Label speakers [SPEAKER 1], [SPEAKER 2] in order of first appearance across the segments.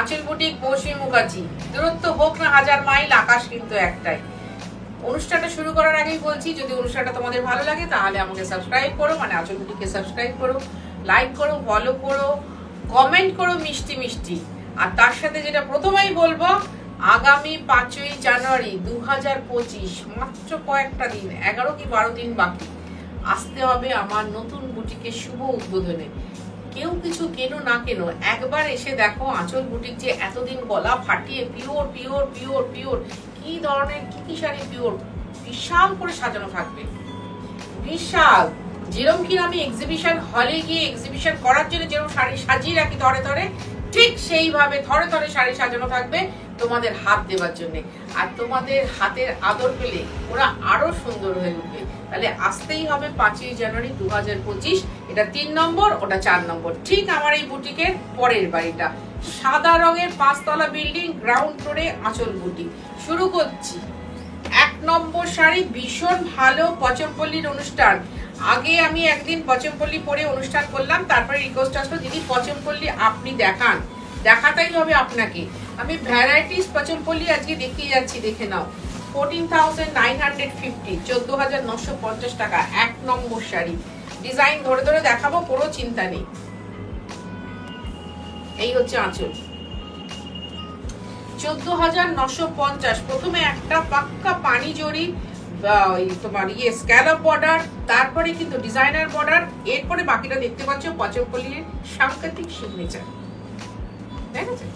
[SPEAKER 1] আঁচল বুটিক, মৌসুমী মুখার্জি। দূরত্ব হোক না 1000 মাইল, আকাশ কিন্তু একটাই। অনুষ্ঠানটা শুরু করার আগেই বলছি, যদি অনুষ্ঠানটা তোমাদের ভালো লাগে তাহলে আমাকে সাবস্ক্রাইব করো, মানে আঁচল বুটিককে সাবস্ক্রাইব করো, লাইক করো, ফলো করো, কমেন্ট করো মিষ্টি মিষ্টি। আর তার সাথে যেটা প্রথমেই বলবো, আগামী 5ই জানুয়ারি 2025, মাত্র কয়েকটা দিন, 11 কি 12 দিন বাকি, আসতে হবে আমার নতুন বুটিকের শুভ উদ্বোধনে। কেউ কিছু কেনো না কেনো, একবার এসে দেখো আঁচল বুটিক যে এতদিন গলা ফাটিয়ে পিওর পিওর পিওর পিওর কি ধরনের কি শাড়ি পিওর বিশাল করে সাজানো থাকবে, বিশাল। যেরকম কি আমি এক্সিবিশন হলে গিয়ে এক্সিবিশন করার জন্য যেরকম শাড়ি সাজিয়ে রাখি ধরে ধরে, ঠিক সেইভাবে ধরে ধরে শাড়ি সাজানো থাকবে তোমাদের হাত দেওয়ার জন্য। আর তোমাদের হাতের আদর পেলে ওরা আরো সুন্দর হয়ে উঠবে। তাহলে আসতেই হবে 5ই জানুয়ারি 2025। এটা 3 নম্বর, ওটা 4 নম্বর, ঠিক আমার এই বুটিকের পরের বাড়িটা। সাদা রঙের 5 তলা বিল্ডিং, গ্রাউন্ড ফ্লোরে আঁচল বুটিক। শুরু করছি। 1 নম্বর শাড়ি, ভীষণ ভালো পচমপল্লির অনুষ্ঠান। আগে আমি একদিন পচমপল্লি পরে অনুষ্ঠান করলাম, তারপরে রিকোয়েস্ট আসলো দিদি পচমপল্লি আপনি দেখান, দেখাতেই হবে আপনাকে। আমি ভ্যারাইটিস পচমপল্লি আজকে দেখিয়ে যাচ্ছি, দেখে নাও। 14,950, 14,950 টাকা 1 নম্বর শাড়ি। ডিজাইন ধরে ধরে দেখাবো, কোনো চিন্তা নেই। এই হচ্ছে আঁচল, 14,950। প্রথমে একটা পাক্কা পানি জড়ি তোমার স্ক্যালপ বর্ডার, তারপরে কিন্তু ডিজাইনার বর্ডার, এরপরে বাকিটা দেখতে পাচ্ছ পচমপল্লির সাংকেতিক সিগনেচার। ঠিক আছে,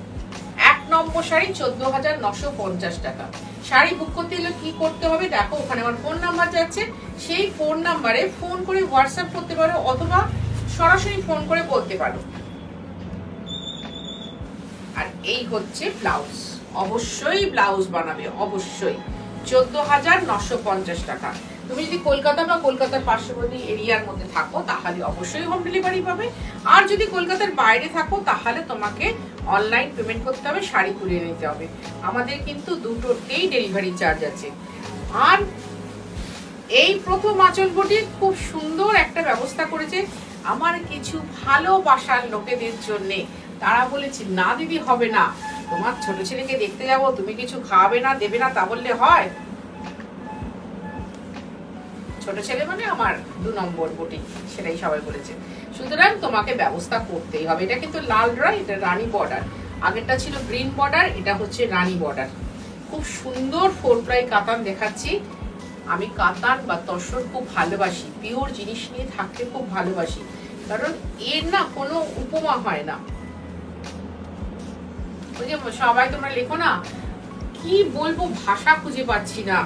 [SPEAKER 1] 1 নম্বর শাড়ি 14,950 টাকা। শাড়ি বুক করতে হলে কি করতে হবে দেখো, ওখানে আমার ফোন নাম্বার যাচ্ছে, সেই ফোন নাম্বারে ফোন করে হোয়াটসঅ্যাপ করতে পারো, অথবা সরাসরি ফোন করে বলতে পারো। আর এই হচ্ছে ব্লাউজ, অবশ্যই ব্লাউজ বানাবে, অবশ্যই। 14,950 টাকা। তুমি যদি কলকাতা বা কলকাতার পার্শ্ববর্তী এরিয়ার মধ্যে থাকো তাহলে অবশ্যই হোম ডেলিভারি পাবে। আর যদি কলকাতার বাইরে থাকো তাহলে তোমাকে অনলাইন পেমেন্ট করতে হবে, শাড়ি কুরিয়ে নিতে হবে। আমাদের কিন্তু দুটোতেই ডেলিভারি চার্জ আছে। আর এই প্রথম আঁচল বুটিক খুব সুন্দর একটা ব্যবস্থা করেছে আমার কিছু ভালোবাসার লোকেদের জন্য। তারা বলেছে না দিদি হবে না, তোমার ছোট ছেলেকে দেখতে যাবো, তুমি কিছু খাওয়াবে না দেবে না তা বললে হয়? ছোট ছেলে মানে আমার 2 নম্বর বুটিক, সেটাই সবাই বলেছে। সুতরাং তোমাকে ব্যবস্থা করতেই হবে। এটা কিন্তু লাল রং, এটা রানী বর্ডার, আগেরটা ছিল গ্রিন বর্ডার, এটা হচ্ছে রানী বর্ডার। খুব সুন্দর 4 প্লাই কাতান দেখাচ্ছি। আমি কাতান বা তসর খুব ভালোবাসি, পিওর জিনিস নিয়ে থাকতে খুব ভালোবাসি, কারণ এর না কোনো উপমা হয় না। ওই যে সবাই তোমরা লেখো না, কি বলবো ভাষা খুঁজে পাচ্ছি না,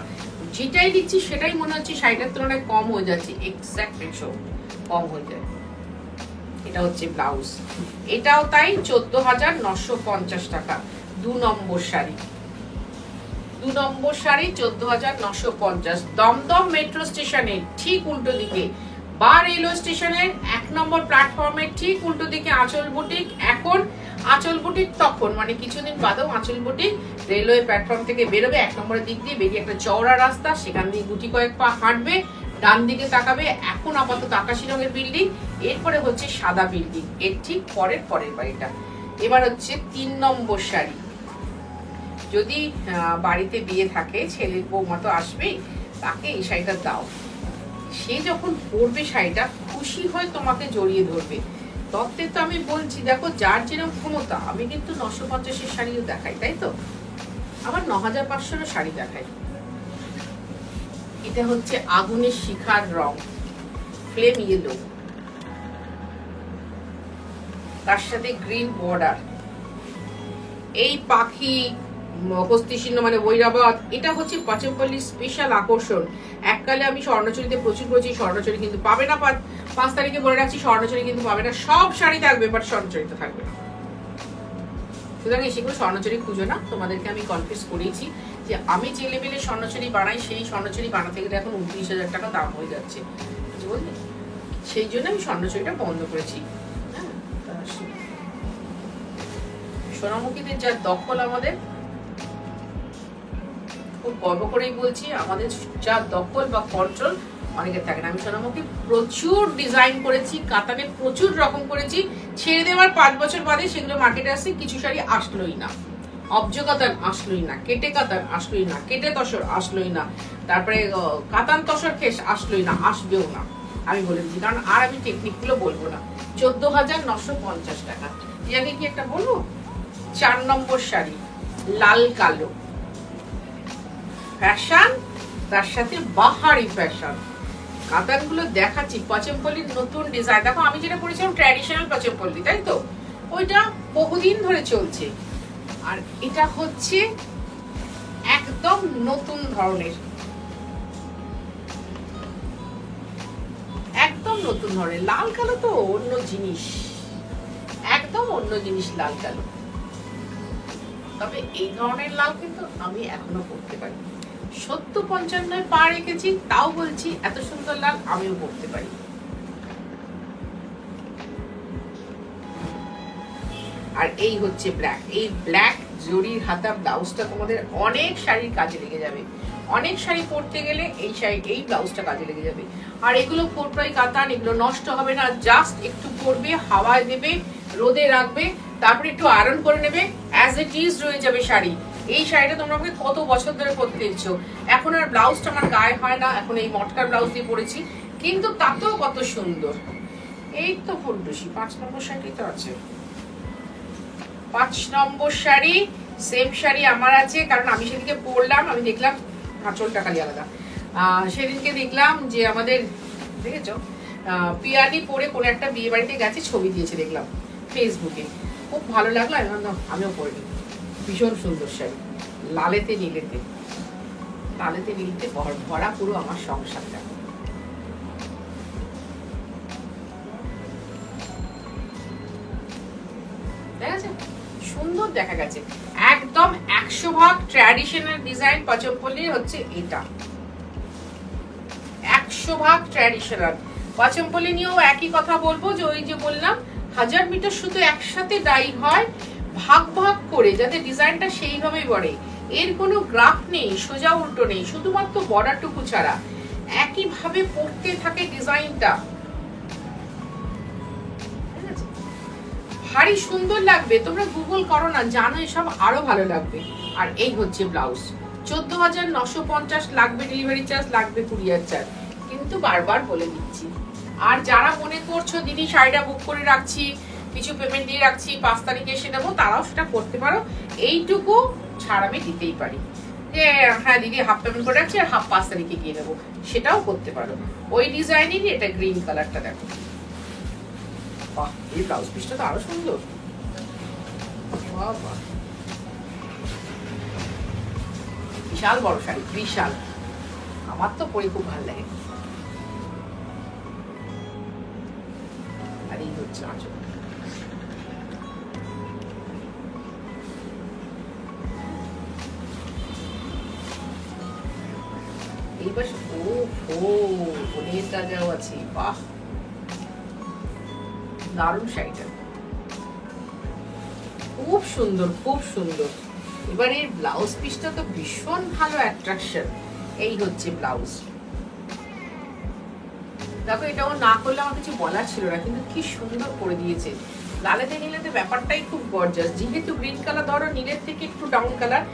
[SPEAKER 1] যেটাই দিচ্ছি সেটাই মনে হচ্ছে শাড়িটার তুলনায় কম হয়ে যাচ্ছে, এক্স্যাক্ট কম হয়ে যায়। এটা হচ্ছে ব্লাউজ, এটাও তাই 14,950 টাকা। 2 নম্বর শাড়ি, 2 নম্বর শাড়ি 14,950। দমদম মেট্রো স্টেশনের ঠিক উল্টো দিকে বা রেলওয়ে স্টেশনের 1 নম্বর প্ল্যাটফর্মের ঠিক উল্টো দিকে আঁচল বুটিক। এখন আঁচল বুটিক, তখন মানে কিছুদিন বাদেও আঁচল বুটিক রেলওয়ে প্ল্যাটফর্ম থেকে বেরোবে, 1 নম্বরের দিক দিয়ে বেরিয়ে একটা চওড়া রাস্তা, সেখান দিয়ে গুটি কয়েক পা হাঁটবে, ডান দিকে তাকাবে। এখন আপাতত আকাশি রঙের বিল্ডিং, এরপরে হচ্ছে সাদা বিল্ডিং, এর ঠিক পরের বাড়িটা। এবার হচ্ছে 3 নম্বর শাড়ি। যদি বাড়িতে বিয়ে থাকে, ছেলের বৌমা তো আসবেই, তাকে এই শাড়িটা দাও, সে যখন পরবে শাড়িটা খুশি হয় তোমাকে জড়িয়ে ধরবে। তত্ত্বে তো আমি বলছি, দেখো যার যেরকম ক্ষমতা। আমি কিন্তু 950-এর শাড়িও দেখাই, তাই তো, আমার 9,500-এরও শাড়ি দেখাই। এটা হচ্ছে আগুনের শিখার রং, ফ্লেম ইয়েলো, তার সাথে গ্রিন বর্ডার। এই পাখি হস্তি চিহ্ন মানে বৈরাবত, এটা হচ্ছে পচমপল্লির স্পেশাল আকর্ষণ। এককালে আমি স্বর্ণচুরিতে প্রচুর করেছি, স্বর্ণচুরি কিন্তু পাবে না। 5 তারিখে বলে রাখছি, স্বর্ণচুরি কিন্তু পাবে না। সব শাড়ি থাকবে বাট স্বর্ণচুরিতে থাকবে না। সুতরাং সেগুলো স্বর্ণচুরি খুঁজো না, তোমাদেরকে আমি কনফিউজ করেছি যে আমি যে লেভেলে স্বর্ণচুরি বানাই, সেই স্বর্ণচুরি বানাতে গেলে এখন 29,000 টাকা দাম হয়ে যাচ্ছে, বুঝলি? সেই জন্য আমি স্বর্ণচুরিটা বন্ধ করেছি। সোনামুখীদের যা দখল, আমাদের খুব গর্ব করেই বলছি, আমাদের যা দখল বা কন্ট্রোল অনেকের থাকে না। আমি সোনামুখী প্রচুর ডিজাইন করেছি, কাতানে প্রচুর রকম করেছি, ছেড়ে দেওয়ার 5 বছর বাদে সেগুলো মার্কেটে আসছে, কিছু শাড়ি আসলোই না, অবজ কাতান আসলোই না, কেটে কাতান আসলোই না, কেটে তসর আসলোই না, তারপরে কাতান তসর খেস আসলোই না, আসবেও না, আমি বলে দিচ্ছি। কারণ আর আমি টেকনিক গুলো বলবো না। 14,950 টাকা। ইয়াকে কি একটা বলবো? 4 নম্বর শাড়ি, লাল কালো ফ্যাশন, তার সাথে বাহারি ফ্যাশন। কাতানগুলো দেখাচ্ছি, পচমপল্লির নতুন ডিজাইন। দেখো আমি যেটা পরেছিলাম ট্র্যাডিশনাল পচমপল্লি, তাই তো? ওইটা বহুদিন ধরে চলছে। আর এটা হচ্ছে একদম নতুন ধরনের, একদম নতুন ধরনের লাল কালো। তো অন্য জিনিস, একদম অন্য জিনিস লাল কালো। তবে এই ধরনের লাল কিন্তু আমি এখনো পরতে পারি। 70-55 পা রেখেছি, তাও বলছি এত সুন্দর লাল আমিও পরতে পারি। আর এই হচ্ছে ব্ল্যাক। এই ব্ল্যাক জরির হাতা ব্লাউজটা তোমাদের অনেক শাড়ির কাজে লেগে যাবে। অনেক শাড়ি পরতে গেলে এই শাড়ি, এই ব্লাউজটা কাজে লেগে যাবে। আর এগুলো কোটপাই কাতান, এগুলো নষ্ট হবে না। জাস্ট একটু পরবে, হাওয়ায় দেবে, রোদে রাখবে, তারপরে একটু আয়রন করে নেবে, অ্যাজ ইট ইজ রয়ে যাবে শাড়ি। এই শাড়িটা তোমরা আমাকে কত বছর ধরে পরতে দেখছো। এখন আর ব্লাউজটা আমার গায়ে হয় না, এখন এই মটকার ব্লাউজ দিয়ে পরেছি, কিন্তু তাতেও কত সুন্দর। এই তো ফুলটুসি 5 নম্বর শাড়ি তো আছে। 5 নম্বর শাড়ি, সেম শাড়ি আমার আছে, কারণ আমি সেদিনকে পরলাম, আমি দেখলাম আঁচলটা খালি আলাদা। সেদিনকে দেখলাম যে আমাদের, দেখেছো, পিয়ালি পরে কোনো একটা বিয়ে বাড়িতে গেছে, ছবি দিয়েছে দেখলাম ফেসবুকে, খুব ভালো লাগলো। আমিও পরে নিই। ভীষণ সুন্দর শাড়ি, লালেতে নীলেতে, লালেতে নীলেতে ভরা পুরো আমার সংসারটা। দেখা যাচ্ছে সুন্দর দেখা গেছে, একদম 100% ট্র্যাডিশনাল ডিজাইন পচমপল্লি হচ্ছে এটা। 100% ট্র্যাডিশনাল। পচমপল্লি নিয়েও একই কথা বলবো, যে ওই যে বললাম 1000 মিটার শুধু একসাথে ডাই হয়, ভাগ ভাগ করে, যাতে ডিজাইনটা সেইভাবেই বড়ে। এর কোনো গ্রাফ নেই, সোজা উল্টো নেই, শুধুমাত্র বর্ডারটুকু ছাড়া একইভাবে পড়তে থাকে ডিজাইনটা। ভারী সুন্দর লাগবে, তোমরা গুগল করো না, জানো এসব আরো ভালো লাগবে। আর এই হচ্ছে ব্লাউজ। 14,950 লাগবে ডেলিভারি চার্জ, লাগবে কুরিয়ার চার্জ, কিন্তু বারবার বলে দিচ্ছি। আর যারা মনে করছো দিদি শাড়িটা বুক করে রাখছি, কিছু পেমেন্ট দিয়ে রাখছি, 5 তারিখে এসে নেবো, তারাও সেটা করতে পারো। এইটুকু ছাড় আমি দিতেই পারি, যে হ্যাঁ দিদি হাফ পেমেন্ট করে রাখছি আর হাফ 5 তারিখে গিয়ে নেবো, সেটাও করতে পারো। ওই ডিজাইনেরই এটা গ্রিন কালারটা দেখো। বাহ, এই ব্লাউজ পিসটা তো আরো সুন্দর। বিশাল বড় শাড়ি, বিশাল। আমার তো পরে খুব ভালো লাগে। আর এই হচ্ছে আঁচল। এইবার অনেকটা যাও আছে। বাহ, দারুণ শাড়িটা, খুব সুন্দর, খুব সুন্দর। এবার এর ব্লাউজ পিসটা তো ভীষণ ভালো অ্যাট্রাকশন। এই হচ্ছে ব্লাউজ। দেখো, এটাও না করলে আমার কিছু বলার ছিল না, কিন্তু কি সুন্দর করে দিয়েছে। লালেতে নীলেতে ব্যাপারটাই খুব গর্জাস। যেহেতু গ্রিন কালার ধরো নীলের থেকে একটু ডাউন কালার,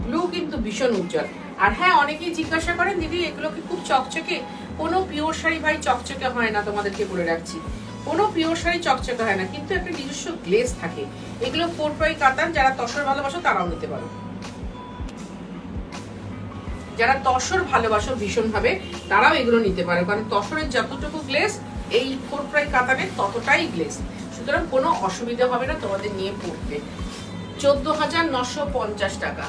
[SPEAKER 1] ব্লু কিন্তু ভীষণ উজ্জ্বল। আর হ্যাঁ, অনেকেই জিজ্ঞাসা করেন দিদি এগুলো কি খুব চকচকে? কোনো পিওর শাড়ি ভাই চকচকে হয় না, তোমাদেরকে বলে রাখছি। কোনো পিওর শাড়ি চকচকে হয় না, কিন্তু একটা নিজস্ব গ্লেজ থাকে। এগুলো 4x কাতান, যারা তসর ভালোবাসো তারাও নিতে পারো। যারা তসর ভালোবাসো ভীষণ ভাবে, তারাও এগুলো নিতে পারো, কারণ তসরের যতটুকু গ্লেজ এই 4x কাতানের ততটাই গ্লেজ। সুতরাং কোনো অসুবিধা হবে না তোমাদের নিয়ে পড়তে। 14,950 টাকা।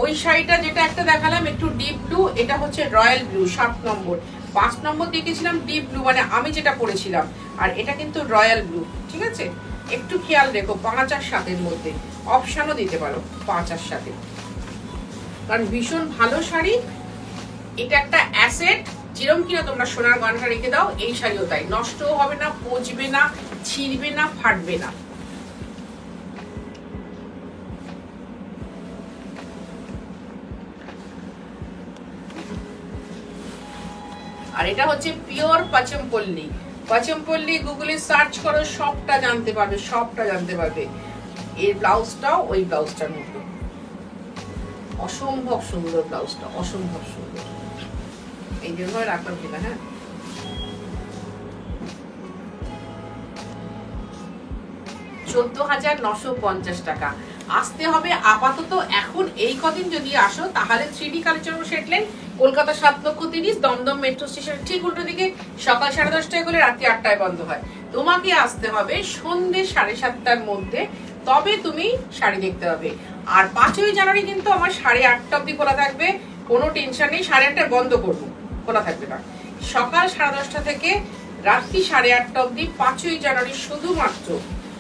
[SPEAKER 1] ওই শাড়িটা যেটা একটা দেখালাম একটু ডিপ ব্লু, এটা হচ্ছে রয়্যাল ব্লু 7 নম্বর। 5 নম্বর দেখেছিলাম ডিপ ব্লু, মানে আমি যেটা পরেছিলাম, আর এটা কিন্তু রয়্যাল ব্লু। ঠিক আছে, একটু খেয়াল রেখো 5 আর 7-এর মধ্যে, অপশানও দিতে পারো 5 আর 7-এ, কারণ ভীষণ ভালো শাড়ি। এটা একটা অ্যাসেট, যেরকম কিনা তোমরা সোনার গয়নাটা রেখে দাও, এই শাড়িও তাই, নষ্টও হবে না, পচবে না, ছিঁড়বে না, ফাটবে না। আর এটা হচ্ছে পিওর পাচমপল্লী। পাচমপল্লী গুগলে সার্চ করো, সবটা জানতে পারবে, সবটা জানতে পারবে। এর ব্লাউজটাও ওই ব্লাউজটার মতো, অসম্ভব সুন্দর ব্লাউজটা, অসম্ভব সুন্দর। এই জন্য রাখলাম কিনা। হ্যাঁ, 14,950 টাকা। আসতে হবে আপাতত এখন এই কদিন যদি আসো তাহলে 3D collection সেটলেন, Kolkata 7,30,000, Dumdum metro স্টেশনের ঠিক উল্টো দিকে। সকাল 10:30টায় গেলে রাত্রি 8টায় বন্ধ হয়। তোমাকে আসতে হবে সন্ধ্যে 7:30টার মধ্যে, তবে তুমি শাড়ি দেখতে হবে। আর 5ই জানুয়ারি কিন্তু আমার 8:30 অব্দি খোলা থাকবে, কোনো টেনশন নেই। 8:30টায় বন্ধ করবো, খোলা থাকবে না। সকাল 10:30 থেকে রাত্রি 8:30 অব্দি 5ই জানুয়ারি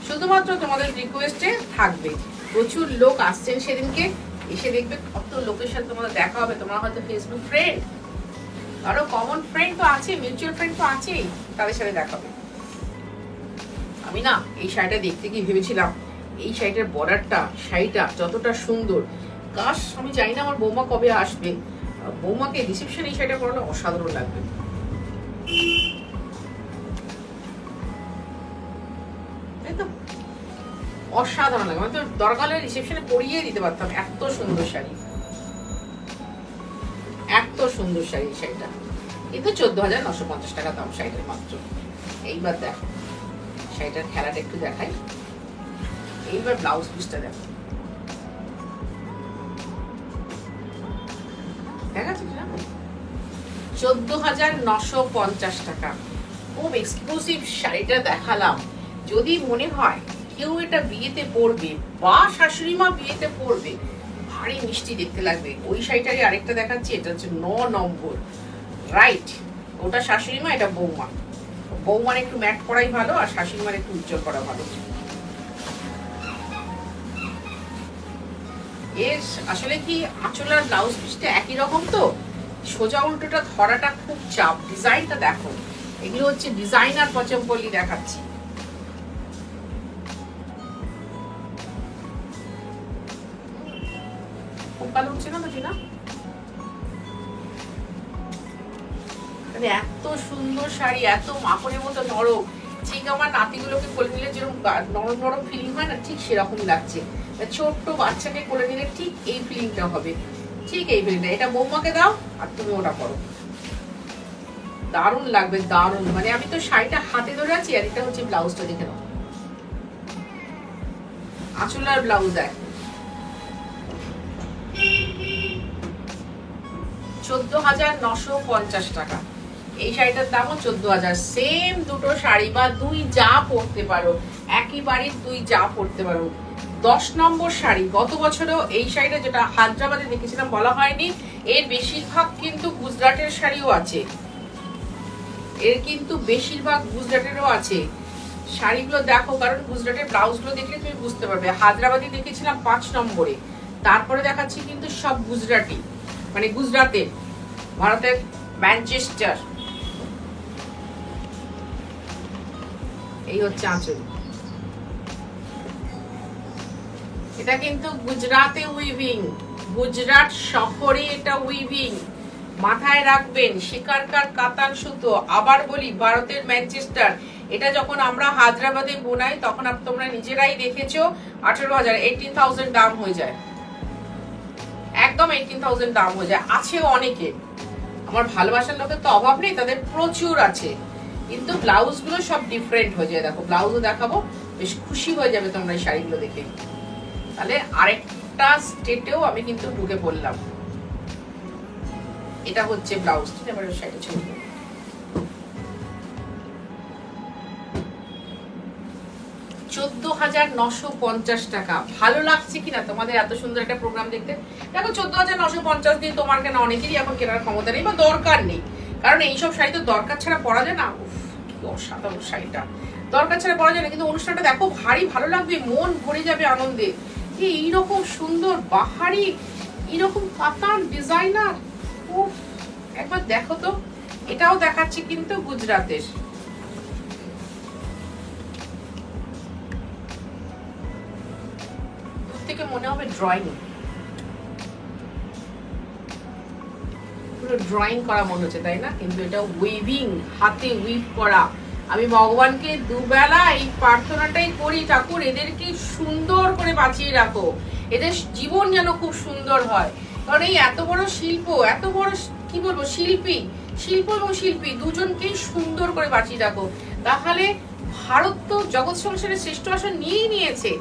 [SPEAKER 1] শুধুমাত্র তোমাদের রিকোয়েস্টে থাকবে। প্রচুর লোক আসছেন সেদিনকে, এসে দেখবে কত লোকের সাথে তোমাদের দেখা হবে। তোমরা হয়তো ফেসবুক ফ্রেন্ড, আরো কমন ফ্রেন্ড তো আছে, মিউচুয়াল ফ্রেন্ড তো আছেই, তাদের সাথে দেখা হবে। আমি না এই শাড়িটা দেখতে গিয়ে ভেবেছিলাম, এই শাড়িটার বর্ডারটা, শাড়িটা যতটা সুন্দর, কাশ আমি জানি না আমার বৌমা কবে আসবে, বৌমাকে রিসেপশন এই শাড়িটা পরালে অসাধারণ লাগবে। অসাধারণ লাগে, মানে তো দরকার হলে রিসেপশনে পরিয়ে দিতে পারতাম। এত সুন্দর শাড়ি, এত সুন্দর শাড়ি। এই শাড়িটা কিন্তু 14,950 টাকা দাম শাড়িটার মাত্র। এইবার দেখো শাড়িটার খেলাটা একটু দেখাই। এইবার ব্লাউজ পিসটা দেখো, দেখা যাচ্ছে না? 14,950 টাকা। খুব এক্সক্লুসিভ শাড়িটা দেখালাম। যদি মনে হয় কেউ এটা বিয়েতে পরবে বা শাশুড়ি মা বিয়েতে পরবে, ভারী মিষ্টি দেখতে লাগবে, ওই শাড়িটারই আরেকটা দেখাচ্ছি। এটা হচ্ছে 9 নম্বর, রাইট? ওটা শাশুড়ি মা, এটা বৌমা। বৌমার একটু ম্যাট করাই ভালো, আর শাশুড়ি মার একটু উজ্জ্বল করা ভালো। এর আসলে কি আঁচল আর ব্লাউজ পিসটা একই রকম, তো সোজা উল্টোটা ধরাটা খুব চাপ। ডিজাইনটা দেখো, এগুলো হচ্ছে ডিজাইনার পাচমপল্লী দেখাচ্ছি। এত সুন্দর শাড়ি, এত মাখনের মতো নরম, ঠিক আমার নাতিগুলোকে কোলে নিলে যেরকম নরম নরম ফিলিং হয় না, ঠিক সেরকম লাগছে। ছোট্ট বাচ্চাকে কোলে নিলে ঠিক এই ফিলিংটা হবে, ঠিক এই ফিলিংটা। এটা বৌমাকে দাও আর তুমি ওটা করো, দারুণ লাগবে, দারুণ। মানে আমি তো শাড়িটা হাতে ধরে আছি, আর এটা হচ্ছে ব্লাউজটা, দেখে নাও। আঁচল আর ব্লাউজ দেখ, 14,950 টাকা। এই শাড়িটার দামও 14,000। সেম দুটো শাড়ি বা দুই যা পরতে পারো, একই বাড়ির দুই যা পরতে পারো। 10 নম্বর শাড়ি। গত বছরও এই শাড়িটা যেটা হায়দ্রাবাদে দেখেছিলাম বলা হয়নি, এর বেশিরভাগ কিন্তু গুজরাটের শাড়িও আছে, এর কিন্তু বেশিরভাগ গুজরাটেরও আছে। শাড়িগুলো দেখো, কারণ গুজরাটের ব্লাউজগুলো দেখলে তুমি বুঝতে পারবে। হায়দ্রাবাদি দেখেছিলাম 5 নম্বরে, তারপরে দেখাচ্ছি কিন্তু সব গুজরাটি, মানে গুজরাটের, ভারতের ম্যানচেস্টার। এই হচ্ছে আঁচল। এটা কিন্তু গুজরাটে উইভিং, গুজরাট শহরে এটা উইভিং, মাথায় রাখবেন। শিকারকার কাতান সুতো। আবার বলি, ভারতের ম্যানচেস্টার। এটা যখন আমরা হায়দ্রাবাদে বোনাই তখন তোমরা নিজেরাই দেখেছো 18,000, 18,000 দাম হয়ে যায়, একদম 18,000 দাম হয়ে যায়। আছে অনেকে, আমার ভালোবাসার লোকের তো অভাব নেই, তাদের প্রচুর আছে, কিন্তু ব্লাউজ গুলো সব ডিফারেন্ট হয়ে যায়। দেখো ব্লাউজও দেখাবো, বেশ খুশি হয়ে যাবে তোমরা এই শাড়িগুলো দেখে। তাহলে আরেকটা স্টেটেও আমি কিন্তু ঢুকে পড়লাম। এটা হচ্ছে ব্লাউজ, এবার শাড়িটা ছবি। 14,950 টাকা। ভালো লাগছে কিনা তোমাদের এত সুন্দর একটা প্রোগ্রাম দেখতে? দেখো 14,950 দিয়ে তোমার কেন, অনেকেরই এখন কেনার ক্ষমতা নেই বা দরকার নেই, কারণ এইসব শাড়ি তো দরকার ছাড়া পরা যায় না। কি অসাধারণ শাড়িটা, দরকার ছাড়া পরা যায় না, কিন্তু অনুষ্ঠানটা দেখো ভারী ভালো লাগবে, মন ভরে যাবে আনন্দে। যে এইরকম সুন্দর বাহারি, এইরকম কাতান ডিজাইনার, একবার দেখো তো। এটাও দেখাচ্ছে কিন্তু গুজরাটের। থেকে মনে হবে ড্রয়িং, পুরো ড্রয়িং করা মনে হচ্ছে, তাই না? কিন্তু এটা উইভিং, হাতে উইভ করা। আমি ভগবানকে দুবেলা এই প্রার্থনাটাই করি, ঠাকুর এদেরকে সুন্দর করে বাঁচিয়ে রাখো, এদের জীবন যেন খুব সুন্দর হয়। কারণ এই এত বড় শিল্প, এত বড় কি বলবো শিল্পী, শিল্প এবং শিল্পী দুজনকেই সুন্দর করে বাঁচিয়ে রাখো। তাহলে ভারত তো জগৎ সংসারের শ্রেষ্ঠ আসন নিয়েই নিয়েছে,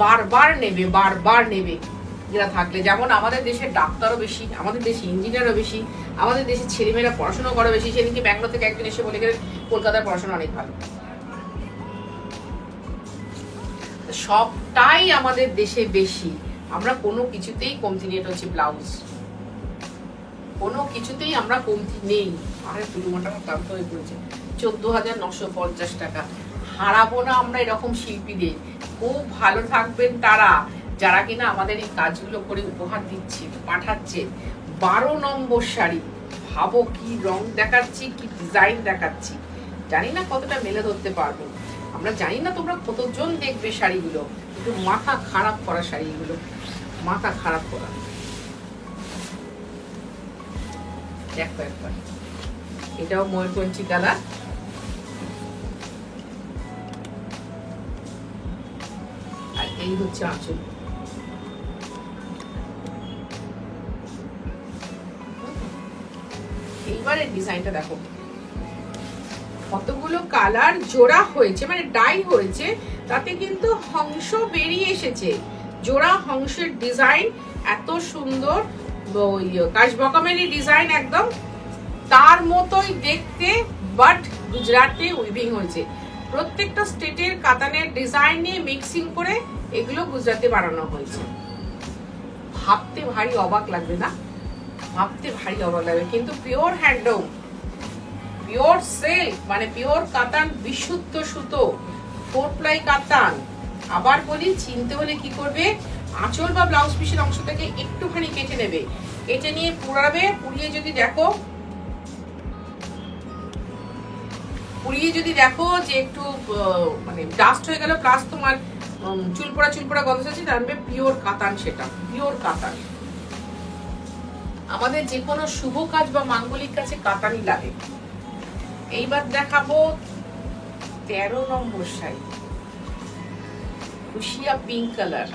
[SPEAKER 1] বারবার নেবে, বারবার নেবে এরা থাকলে। যেমন আমাদের দেশে ডাক্তারও বেশি, আমাদের দেশে ইঞ্জিনিয়ারও বেশি, আমাদের দেশে ছেলেমেয়েরা পড়াশোনা করা বেশি। সেদিনকে ব্যাঙ্গালোর থেকে একজন এসে বলে গেলেন কলকাতার পড়াশোনা অনেক ভালো। সবটাই আমাদের দেশে বেশি, আমরা কোনো কিছুতেই কমতি নেই। এটা হচ্ছে ব্লাউজ, কোনো কিছুতেই আমরা কমতি নেই। আরে পুরোটা ক্লান্ত হয়ে পড়েছে। 14,950 টাকা। হারাবো না আমরা এরকম শিল্পীদের। খুব ভালো থাকবেন তারা যারা কিনা আমাদের এই কাজগুলো করে উপহার দিচ্ছে, পাঠাচ্ছে। 12 নম্বর শাড়ি, ভাবো কি রং দেখাচ্ছি, কি ডিজাইন দেখাচ্ছি। জানি না কতটা মেলে ধরতে পারবো, আমরা জানি না তোমরা কতজন দেখবে শাড়িগুলো, কিন্তু মাথা খারাপ করা শাড়িগুলো, মাথা খারাপ করা। দেখো একবার, এটাও ময়ূরকঞ্চি কালার। আর এই হচ্ছে আঁচল। এইবারের ডিজাইনটা দেখো, কতগুলো কালার জোড়া হয়েছে, মানে ডাই হয়েছে, তাতে কিন্তু হংস বেরিয়ে এসেছে। জোড়া হংসের ডিজাইন এত সুন্দর, কাশবকামেরই ডিজাইন একদম তার মতোই দেখতে, বাট গুজরাটে উইভিং হয়েছে। প্রত্যেকটা স্টেটের কাতানের ডিজাইন নিয়ে মিক্সিং করে এগুলো গুজরাটে বানানো হয়েছে। ভাবতে ভারী অবাক লাগবে না? ভাবতে ভারী অবাক লাগবে, কিন্তু পিওর হ্যান্ডলুম, পিওর সিল্ক, মানে পিওর কাতান, বিশুদ্ধ সুতো, 4 প্লাই কাতান। আবার বলি, চিনতে হলে কি করবে, আঁচল বা ব্লাউজ পিসের অংশ থেকে একটুখানি কেটে নেবে, কেটে নিয়ে পুরাবে। পুড়িয়ে যদি দেখো যে একটু মানে ডাস্ট হয়ে গেল, প্লাস তোমার চুলপোড়া গন্ধ আছে, জানবে পিওর কাতান, সেটা পিওর কাতান। আমাদের যে কোনো শুভ কাজ বা মাঙ্গলিক কাজে কাতানই লাগে। এইবার দেখাবো 13 নম্বর শাড়ি, ফুসিয়া পিঙ্ক কালার।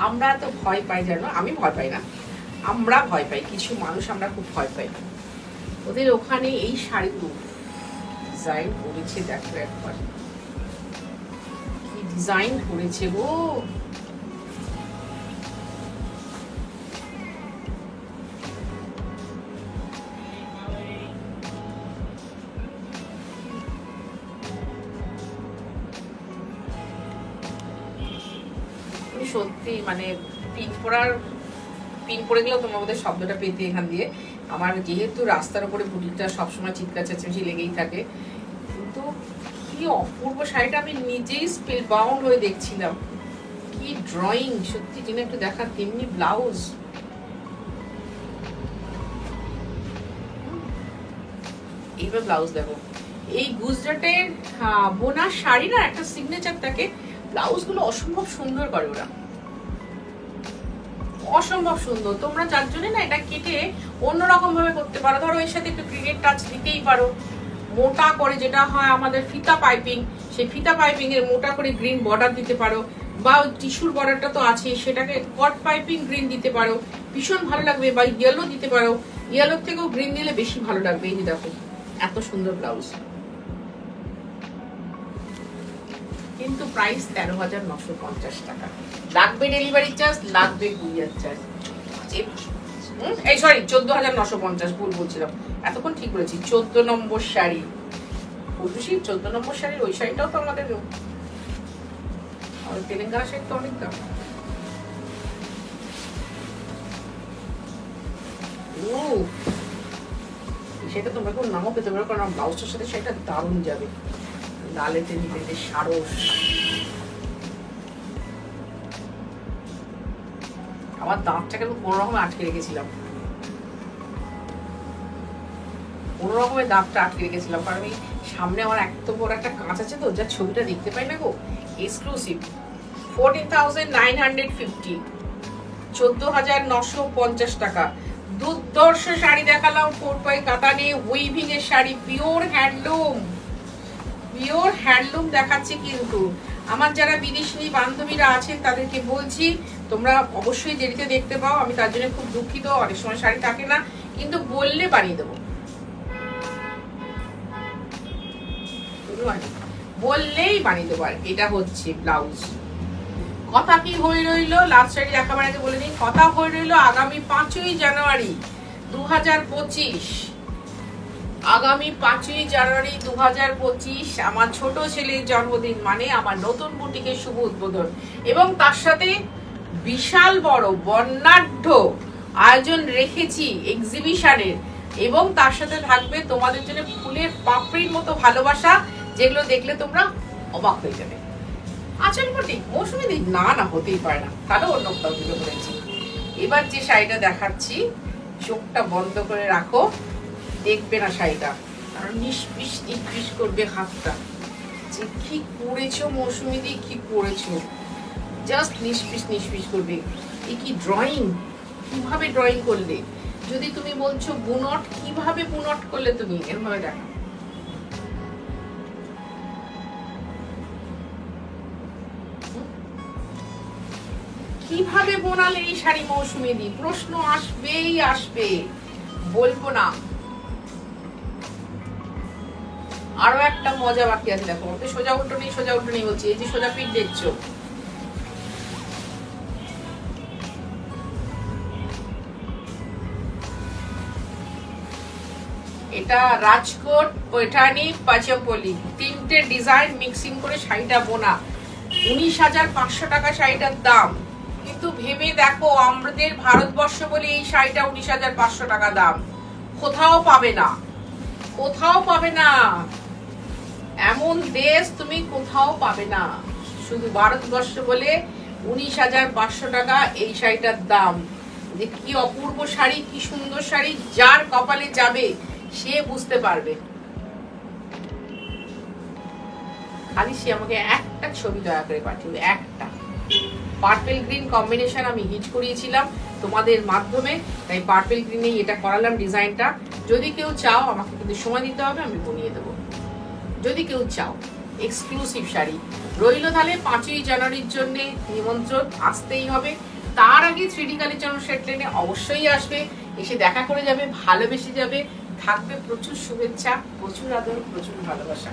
[SPEAKER 1] আমরা তো ভয় পাই, জানো, আমি ভয় পাই না, আমরা ভয় পাই, কিছু মানুষ আমরা খুব ভয় পাই। ওদের ওখানে এই শাড়িগুলো ডিজাইন করেছে, দেখো একবার কি ডিজাইন করেছে গো। সত্যি মানে পিন পরে গেলেও তোমরা ওদের শব্দটা পেতে এখান দিয়ে। আমার যেহেতু রাস্তার উপরে বুটিকটা সবসময় চিৎকার চেঁচামেচি লেগেই থাকে, কিন্তু কি অপূর্ব শাড়িটা, আমি নিজেই স্পেল বাউন্ড হয়ে দেখছিলাম। কি ড্রয়িং, সত্যি যেন একটু দেখা। তেমনি ব্লাউজ, এইবার ব্লাউজ দেখো। এই গুজরাটের বোনা শাড়ি না একটা সিগনেচার থাকে, ব্লাউজ গুলো অসম্ভব সুন্দর করে ওরা, অসম্ভব সুন্দর। তোমরা যার জন্য না এটা কেটে অন্যরকম ভাবে করতে পারো। ধরো এর সাথে একটু ক্রিকেট টাচ দিতেই পারো, মোটা করে যেটা হয় আমাদের ফিতা পাইপিং, সেই ফিতা পাইপিং এর মোটা করে গ্রিন বর্ডার দিতে পারো, বা টিস্যুর বর্ডারটা তো আছে, সেটাকে কট পাইপিং গ্রিন দিতে পারো, ভীষণ ভালো লাগবে। বা ইয়েলো দিতে পারো, ইয়েলোর থেকেও গ্রিন দিলে বেশি ভালো লাগবে। এই যে দেখো এত সুন্দর ব্লাউজ, কিন্তু প্রাইস 13,950 টাকা। লাগবে ডেলিভারি চার্জ, লাগবে কুরিয়ার চার্জ। এই সরি 14,950, ভুল বলছিলাম, এতক্ষণ ঠিক বলেছি। 14 নম্বর শাড়ি, 14 নম্বর শাড়ির ওই শাড়িটাও তো আমাদের তেলেঙ্গানা শাড়ি তো অনেক দাম। সেটা তোমরা কেউ নামও পেতে পারো, কারণ ব্লাউজটার সাথে সেটা দারুণ যাবে। লালেতে নিতে সারস, আমার দাঁতটাকে আমি কোনো রকমে আটকে রেখেছিলাম, কোনো রকমের দাঁতটা আটকে রেখেছিলাম, কারণ আমি সামনে আমার এত বড় একটা কাঁচ আছে তো, যা ছবিটা দেখতে পাই না গো। এক্সক্লুসিভ 14,950, 14,950 টাকা। দুর্ধর্ষ শাড়ি দেখালাম, 4x কাতানে উইভিং এর শাড়ি, পিওর হ্যান্ডলুম দেখাচ্ছি। কিন্তু আমার যারা বিদেশি বান্ধবীরা আছেন তাদেরকে বলছি তোমরা অবশ্যই দেরিতে দেখতে পাও, আমি তার জন্য খুব দুঃখিত, অনেক সময় শাড়ি থাকে না, কিন্তু বললে বানিয়ে দেবো, বললেই বানিয়ে দেবো। আর এটা হচ্ছে ব্লাউজ। কথা কি হয়ে রইলো, লাস্ট শাড়ি দেখাবার আগে বলে দিই, কথা হয়ে রইলো আগামী 5ই জানুয়ারি 2025, আগামী 5ই জানুয়ারি 2025 আমার ছোট ছেলের জন্মদিন, মানে আমার নতুন বুটিকের শুভ উদ্বোধন, এবং তার সাথে বিশাল বড় বর্ণাঢ্য আয়োজন রেখেছি এক্সিবিশনের, এবং তার সাথে থাকবে তোমাদের জন্য ফুলের পাপড়ির মতো ভালোবাসা, যেগুলো দেখলে তোমরা অবাক হয়ে যাবে। আচল বুটিক মৌসুমী দি, না না হতেই পারে না, তাহলে অন্য কোথাও থেকে বলেছি। এবার যে শাড়িটা দেখাচ্ছি, চোখটা বন্ধ করে রাখো, দেখবে না শাড়িটা, কারণ নিষ্পিস করবে হাতটা, যে কি করেছো মৌসুমী দি, কি করেছো, জাস্ট নিষ্পিস করবে। এই কি ড্রয়িং, কিভাবে ড্রয়িং করলে, যদি তুমি বলছো বুনট, কিভাবে বুনট করলে তুমি, এরভাবে দেখো, কিভাবে বোনালে এই শাড়ি মৌসুমী দি, প্রশ্ন আসবেই আসবে, বলবো না। আরো একটা মজা বাকি আছে, দেখো সোজা উল্টো নেই বলছি, এই যে সোজা পিঠ দেখছো, এটা রাজকোট, पैठानी, পাঁচপলি, তিনটে ডিজাইন মিক্সিং করে শাড়িটা বোনা, 19,500 টাকা শাড়িটার দাম। কিন্তু ভেবে দেখো, আমাদের ভারতবর্ষ বলে এই শাড়িটা 19,500 টাকা দাম, কোথাও পাবে না, কোথাও পাবে না, এমন দেশ তুমি কোথাও পাবে না, শুধু ভারতবর্ষ বলে 19,500 টাকা এই শাড়িটার দাম। যে কি অপূর্ব শাড়ি, কি সুন্দর শাড়ি, যার কপালে যাবে সে বুঝতে পারবে। খালি সে আমাকে একটা ছবি দয়া করে পাঠিয়ে, একটা পার্পল গ্রিন কম্বিনেশন আমি হিট করিয়েছিলাম তোমাদের মাধ্যমে, তাই পার্পল গ্রিনেই এটা করালাম ডিজাইনটা। যদি কেউ চাও, আমাকে কিন্তু সময় দিতে হবে, আমি বানিয়ে দেবো। যদি কেউ চাও, এক্সক্লুসিভ শাড়ি রইল, তাহলে 5ই জানুয়ারির জন্য নিমন্ত্রণ, আসতেই হবে। তার আগে 3D কালেকশন সেট লেনে অবশ্যই আসবে, এসে দেখা করে যাবে, ভালোবেসে যাবে, থাকবে প্রচুর শুভেচ্ছা, প্রচুর আদর, প্রচুর ভালোবাসা।